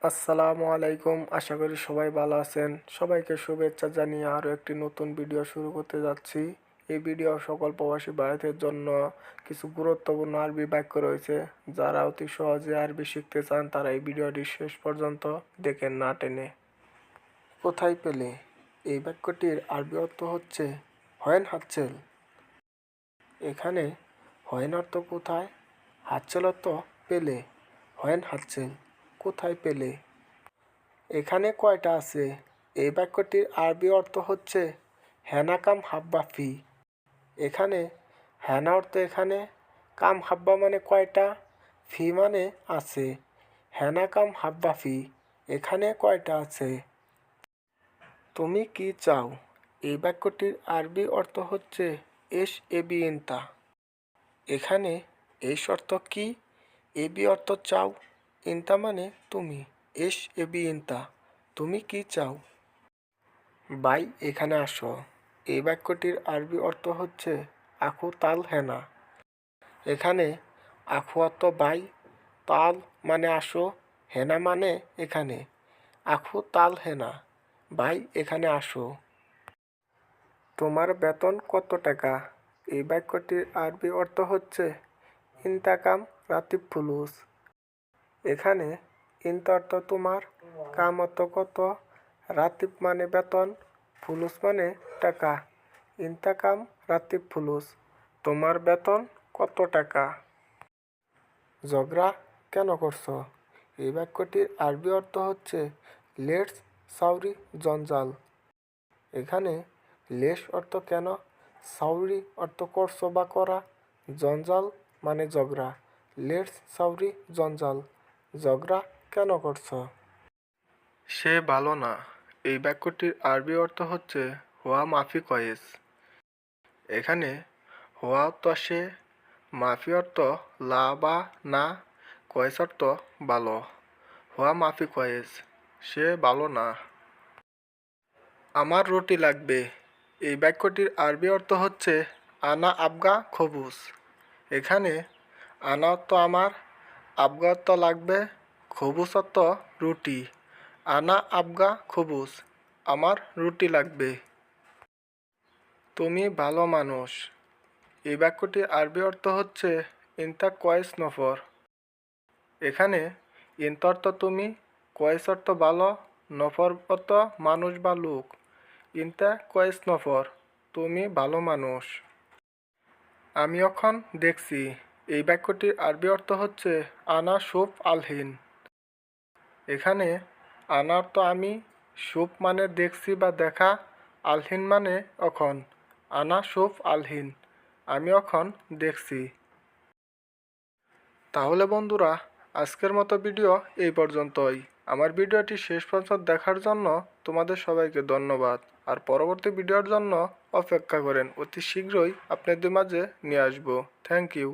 আসসালামু আলাইকুম। আশা করি সবাই ভালো আছেন। সবাইকে শুভেচ্ছা জানিয়ে আরও একটি নতুন ভিডিও শুরু করতে যাচ্ছি। এই ভিডিও সকল প্রবাসী ভারতের জন্য কিছু গুরুত্বপূর্ণ আরবি বাক্য রয়েছে। যারা অতি সহজে আরবি শিখতে চান তারা এই ভিডিওটি শেষ পর্যন্ত দেখেন না টেনে। কোথায় পেলে? এই বাক্যটির আরবি অর্থ হচ্ছে হয়েন হাতছেল। এখানে হয়েন অর্থ কোথায়, হাতছেল অর্থ পেলে। হয়েন হাতছেল, কোথায় পেলে। এখানে কয়টা আছে? এই বাক্যটির আরবি অর্থ হচ্ছে হেনা কাম হাব্বা ফি। এখানে হেনা অর্থ এখানে, কাম হাব্বা মানে কয়টা, ফি মানে আছে। হেনা কাম হাব্বা ফি, এখানে কয়টা আছে। তুমি কি চাও? এই বাক্যটির আরবি অর্থ হচ্ছে এস এবি ইনতা। এখানে এস অর্থ কি, এবি অর্থ চাও, ইনতা মানে তুমি। এস এবি ইনতা, তুমি কি চাও। বাই এখানে আসো। এই বাক্যটির আরবি অর্থ হচ্ছে আখু তাল হেনা। এখানে আখু অর্থ বাই, তাল মানে আসো, হেনা মানে এখানে। আখু তাল হেনা, বাই এখানে আসো। তোমার বেতন কত টাকা? এই বাক্যটির আরবি অর্থ হচ্ছে ইনতাকাম রাতিব ফুলুস। এখানে ইনতা অর্থ তোমার, কাম অর্থ কত, রাতিব মানে বেতন, ফুলুস মানে টাকা। ইনতাকাম রাতিব ফুলুস, তোমার বেতন কত টাকা। ঝগড়া কেন করছো? এই বাক্যটির আরবি অর্থ হচ্ছে লেটস সাউরি জঞ্জাল। এখানে লেশ অর্থ কেন, সাউরি অর্থ করছো বা করা, জঞ্জাল মানে ঝগড়া। লেটস সাউরি জঞ্জাল, ঝগড়া কেন করছো। সে ভালো না। এই বাক্যটির আরবি অর্থ হচ্ছে হুয়া মাফি কয়েস। এখানে হুয়া অর্থ সে, মাফি অর্থ লা বা না, কয়েস অর্থ ভালো। হুয়া মাফি কয়েস, সে ভালো না। আমার রুটি লাগবে। এই বাক্যটির আরবি অর্থ হচ্ছে আনা আবগা খবুস। এখানে আনা অর্থ আমার, আবগা অর্থ লাগবে, খবুস অর্থ রুটি। আনা আবগা খবুস, আমার রুটি লাগবে। তুমি ভালো মানুষ। এই বাক্যটির আরবি অর্থ হচ্ছে ইনতা কয়েস নফর। এখানে ইনতা অর্থ তুমি, কয়েস অর্থ ভালো, নফর অর্থ মানুষ বা লোক। ইনতা কয়েস নফর, তুমি ভালো মানুষ। আমি এখন দেখছি। এই বাক্যটির আরবি অর্থ হচ্ছে আনা সুফ আলহিন। এখানে আনা অর্থ আমি, সুফ মানে দেখছি বা দেখা, আলহিন মানে এখন। আনা সুফ আলহিন, আমি এখন দেখছি। তাহলে বন্ধুরা, আজকের মতো ভিডিও এই পর্যন্তই। আমার ভিডিওটি শেষ পর্যন্ত দেখার জন্য তোমাদের সবাইকে ধন্যবাদ। আর পরবর্তী ভিডিওর জন্য অপেক্ষা করেন, অতি শীঘ্রই আপনাদের মাঝে নিয়ে আসবো। Thank you.